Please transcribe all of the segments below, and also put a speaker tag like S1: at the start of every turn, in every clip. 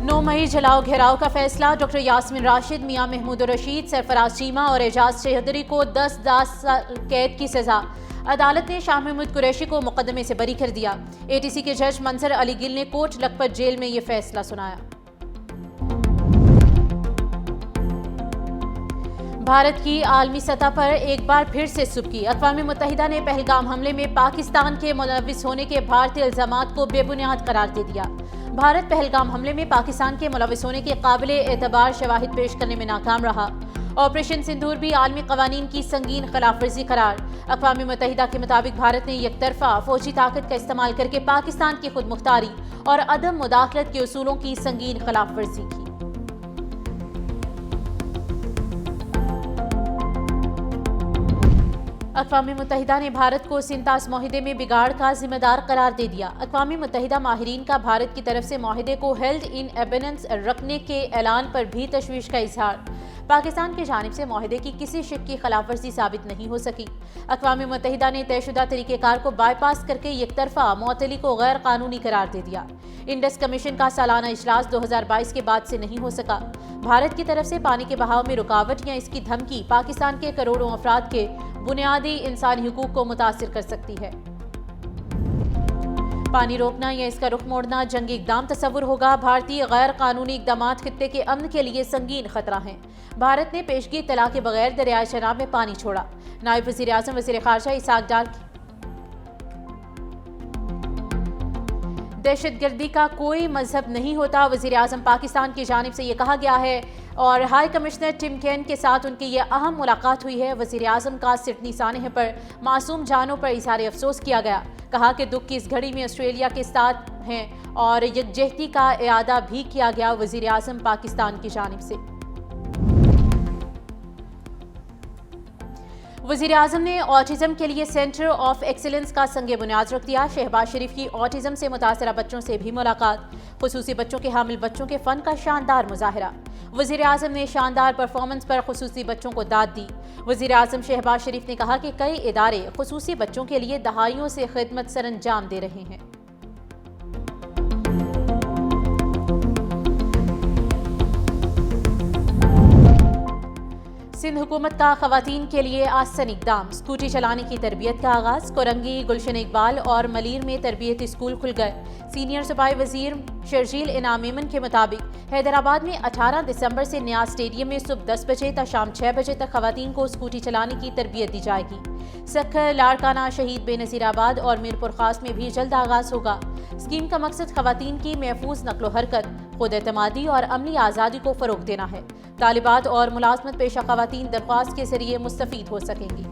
S1: 9 مئی جلاؤ گھیراؤ کا فیصلہ، ڈاکٹر یاسمین راشد، میاں محمود الرشید، سرفراز چیمہ اور اعجاز چودھری کو 10 سال قید کی سزا۔ عدالت نے شاہ محمود قریشی کو مقدمے سے بری کر دیا۔ اے ٹی سی کے جج منظر علی گل نے کوٹ لکھپت جیل میں یہ فیصلہ سنایا۔ بھارت کی عالمی سطح پر ایک بار پھر سے سبکی۔ اقوام متحدہ نے پہلگام حملے میں پاکستان کے ملوث ہونے کے بھارتی الزامات کو بے بنیاد قرار دے دیا۔ بھارت پہلگام حملے میں پاکستان کے ملوث ہونے کے قابل اعتبار شواہد پیش کرنے میں ناکام رہا۔ آپریشن سندور بھی عالمی قوانین کی سنگین خلاف ورزی قرار۔ اقوام متحدہ کے مطابق بھارت نے یک طرفہ فوجی طاقت کا استعمال کر کے پاکستان کی خود مختاری اور عدم مداخلت کے اصولوں کی سنگین خلاف ورزی کی۔ اقوام متحدہ نے بھارت کو سنتاس معاہدے میں بگاڑ کا ذمہ دار قرار دے دیا۔ اقوام متحدہ ماہرین کا بھارت کی طرف سے معاہدے کو ہیلڈ ان ایبیننس رکھنے کے اعلان پر بھی تشویش کا اظہار۔ پاکستان کی جانب سے معاہدے کی کسی شق کی خلاف ورزی ثابت نہیں ہو سکی۔ اقوام متحدہ نے طے شدہ طریقہ کار کو بائی پاس کر کے یک طرفہ معطلی کو غیر قانونی قرار دے دیا۔ انڈس کمیشن کا سالانہ اجلاس 2022 کے بعد سے نہیں ہو سکا۔ بھارت کی طرف سے پانی کے بہاؤ میں رکاوٹ یا اس کی دھمکی پاکستان کے کروڑوں افراد کے بنیادی انسانی حقوق کو متاثر کر سکتی ہے۔ پانی روکنا یا اس کا رخ موڑنا جنگی اقدام تصور ہوگا۔ بھارتی غیر قانونی اقدامات خطے کے امن کے لیے سنگین خطرہ ہیں۔ بھارت نے پیشگی اطلاع کے بغیر دریائے چناب میں پانی چھوڑا۔ نائب وزیر اعظم وزیر خارجہ اسحاق ڈار کی دہشت گردی کا کوئی مذہب نہیں ہوتا، وزیر اعظم پاکستان کی جانب سے یہ کہا گیا ہے اور ہائی کمشنر ٹم کین کے ساتھ ان کی یہ اہم ملاقات ہوئی ہے۔ وزیر اعظم کا سڈنی سانحے پر معصوم جانوں پر اظہار افسوس کیا گیا۔ کہا کہ دکھ کی اس گھڑی میں آسٹریلیا کے ساتھ ہیں اور یکجہتی کا اعادہ بھی کیا گیا وزیر اعظم پاکستان کی جانب سے۔ وزیر اعظم نے آٹزم کے لیے سینٹر آف ایکسیلنس کا سنگ بنیاد رکھ دیا۔ شہباز شریف کی آٹزم سے متاثرہ بچوں سے بھی ملاقات، خصوصی بچوں کے حامل بچوں کے فن کا شاندار مظاہرہ۔ وزیر اعظم نے شاندار پرفارمنس پر خصوصی بچوں کو داد دی۔ وزیر اعظم شہباز شریف نے کہا کہ کئی ادارے خصوصی بچوں کے لیے دہائیوں سے خدمت سر انجام دے رہے ہیں۔ سندھ حکومت کا خواتین کے لیے آسن اقدام، اسکوٹی چلانے کی تربیت کا آغاز۔ کورنگی، گلشن اقبال اور ملیر میں تربیتی اسکول کھل گئے۔ سینئر صوبائی وزیر شرجیل انعام ایمن کے مطابق حیدرآباد میں 18 دسمبر سے نیاز اسٹیڈیم میں صبح 10 بجے تا شام 6 بجے تک خواتین کو اسکوٹی چلانے کی تربیت دی جائے گی۔ سکھر، لاڑکانہ، شہید بے نظیر آباد اور میرپور خاص میں بھی جلد آغاز ہوگا۔ اسکیم کا مقصد خواتین کی محفوظ نقل و حرکت، خود اعتمادی اور عملی آزادی کو فروغ دینا ہے۔ طالبات اور ملازمت پیشہ خواتین درخواست کے ذریعے مستفید ہو سکیں گی۔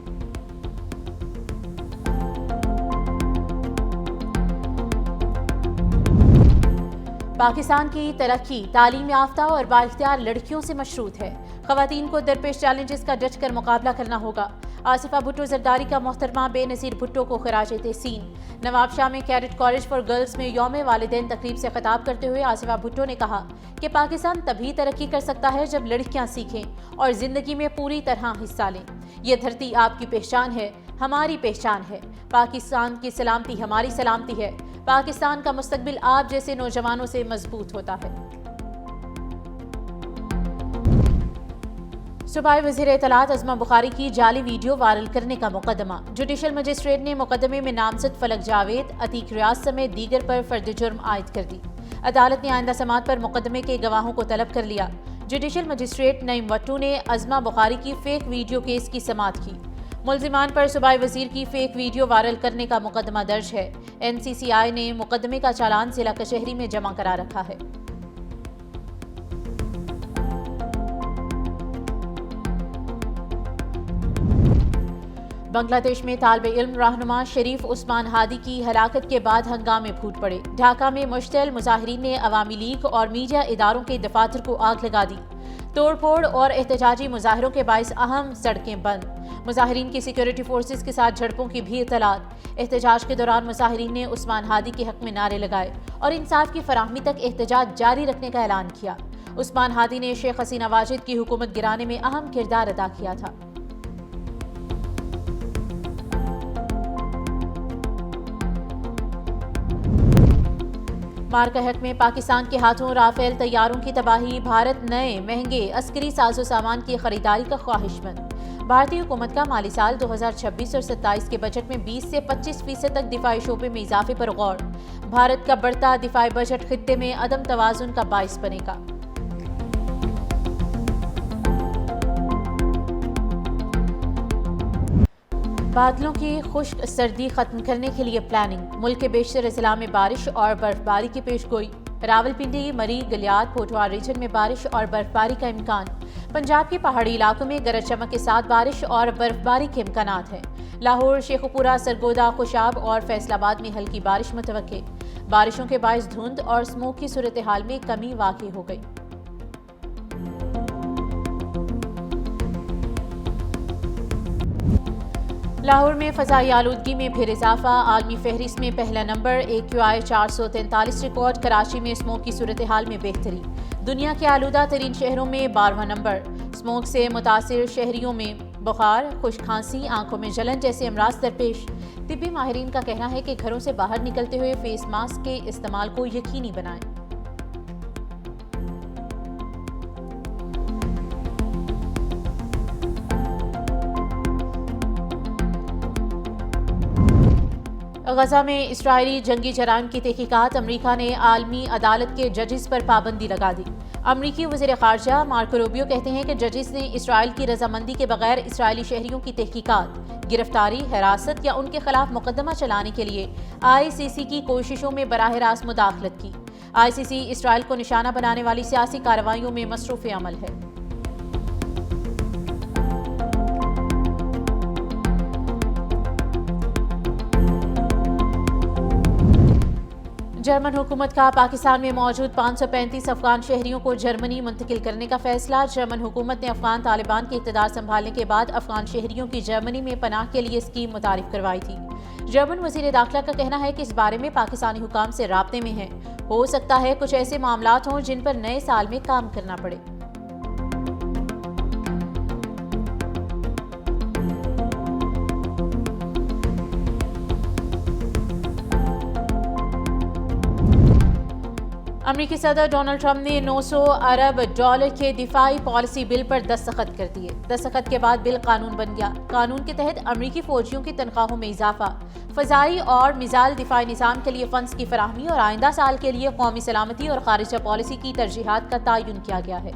S1: پاکستان کی ترقی تعلیم یافتہ اور بااختیار لڑکیوں سے مشروط ہے۔ خواتین کو درپیش چیلنجز کا ڈٹ کر مقابلہ کرنا ہوگا۔ آصفہ بھٹو زرداری کا محترمہ بے نظیر بھٹو کو خراج تحسین۔ نواب شاہ میں کیڈٹ کالج فار گرلز میں یوم والدین تقریب سے خطاب کرتے ہوئے آصفہ بھٹو نے کہا کہ پاکستان تبھی ترقی کر سکتا ہے جب لڑکیاں سیکھیں اور زندگی میں پوری طرح حصہ لیں۔ یہ دھرتی آپ کی پہچان ہے، ہماری پہچان ہے۔ پاکستان کی سلامتی ہماری سلامتی ہے۔ پاکستان کا مستقبل آپ جیسے نوجوانوں سے مضبوط ہوتا ہے۔ صوبائی وزیر اطلاعات عظمہ بخاری کی جعلی ویڈیو وائرل کرنے کا مقدمہ۔ جوڈیشل مجسٹریٹ نے مقدمے میں نامزد فلک جاوید، عتیق ریاض سمیت دیگر پر فرد جرم عائد کر دی۔ عدالت نے آئندہ سماعت پر مقدمے کے گواہوں کو طلب کر لیا۔ جوڈیشل مجسٹریٹ نعیم وٹو نے عظمہ بخاری کی فیک ویڈیو کیس کی سماعت کی۔ ملزمان پر صوبائی وزیر کی فیک ویڈیو وائرل کرنے کا مقدمہ درج ہے۔ این سی سی آئی نے مقدمے کا چالان ضلع کچہری میں جمع کرا رکھا ہے۔ بنگلہ دیش میں طالب علم رہنما شریف عثمان ہادی کی ہلاکت کے بعد ہنگامے پھوٹ پڑے۔ ڈھاکہ میں مشتعل مظاہرین نے عوامی لیگ اور میڈیا اداروں کے دفاتر کو آگ لگا دی۔ توڑ پھوڑ اور احتجاجی مظاہروں کے باعث اہم سڑکیں بند۔ مظاہرین کی سیکورٹی فورسز کے ساتھ جھڑپوں کی بھی اطلاعات۔ احتجاج کے دوران مظاہرین نے عثمان ہادی کے حق میں نعرے لگائے اور انصاف کی فراہمی تک احتجاج جاری رکھنے کا اعلان کیا۔ عثمان ہادی نے شیخ حسینہ واجد کی حکومت گرانے میں اہم کردار ادا کیا تھا۔ مارکہ حق میں پاکستان کے ہاتھوں رافیل طیاروں کی تباہی، بھارت نئے مہنگے عسکری ساز و سامان کی خریداری کا خواہش مند۔ بھارتی حکومت کا مالی سال 2026 اور 27 کے بجٹ میں 20 سے 25% تک دفاعی شعبے میں اضافے پر غور۔ بھارت کا بڑھتا دفاعی بجٹ خطے میں عدم توازن کا باعث بنے گا۔ بادلوں کی خشک سردی ختم کرنے کے لیے پلاننگ، ملک کے بیشتر اضلاع میں بارش اور برف باری کی پیش گوئی۔ راولپنڈی، مری، گلیات، پوٹھوار ریجن میں بارش اور برف باری کا امکان۔ پنجاب کے پہاڑی علاقوں میں گرج چمک کے ساتھ بارش اور برف باری کے امکانات ہیں۔ لاہور، شیخوپورہ، سرگودا، خوشاب اور فیصل آباد میں ہلکی بارش متوقع۔ بارشوں کے باعث دھند اور اسموگ کی صورتحال میں کمی واقع ہو گئی۔ لاہور میں فضائی آلودگی میں پھر اضافہ، عالمی فہرست میں پہلا نمبر، AQI 443 ریکارڈ۔ کراچی میں اسموگ کی صورتحال میں بہتری، دنیا کے آلودہ ترین شہروں میں 12واں نمبر۔ اسموگ سے متاثر شہریوں میں بخار، خشک کھانسی، آنکھوں میں جلن جیسے امراض درپیش۔ طبی ماہرین کا کہنا ہے کہ گھروں سے باہر نکلتے ہوئے فیس ماسک کے استعمال کو یقینی بنائیں۔ غزہ میں اسرائیلی جنگی جرائم کی تحقیقات، امریکہ نے عالمی عدالت کے ججز پر پابندی لگا دی۔ امریکی وزیر خارجہ مارکو روبیو کہتے ہیں کہ ججز نے اسرائیل کی رضامندی کے بغیر اسرائیلی شہریوں کی تحقیقات، گرفتاری، حراست یا ان کے خلاف مقدمہ چلانے کے لیے ICC کی کوششوں میں براہ راست مداخلت کی۔ ICC اسرائیل کو نشانہ بنانے والی سیاسی کارروائیوں میں مصروف عمل ہے۔ جرمن حکومت کا پاکستان میں موجود 535 افغان شہریوں کو جرمنی منتقل کرنے کا فیصلہ۔ جرمن حکومت نے افغان طالبان کے اقتدار سنبھالنے کے بعد افغان شہریوں کی جرمنی میں پناہ کے لیے اسکیم متعارف کروائی تھی۔ جرمن وزیر داخلہ کا کہنا ہے کہ اس بارے میں پاکستانی حکام سے رابطے میں ہیں۔ ہو سکتا ہے کچھ ایسے معاملات ہوں جن پر نئے سال میں کام کرنا پڑے۔ امریکی صدر ڈونلڈ ٹرمپ نے 900 ارب ڈالر کے دفاعی پالیسی بل پر دستخط کر دیے۔ دستخط کے بعد بل قانون بن گیا۔ قانون کے تحت امریکی فوجیوں کی تنخواہوں میں اضافہ، فضائی اور میزائل دفاعی نظام کے لیے فنڈز کی فراہمی اور آئندہ سال کے لیے قومی سلامتی اور خارجہ پالیسی کی ترجیحات کا تعین کیا گیا ہے۔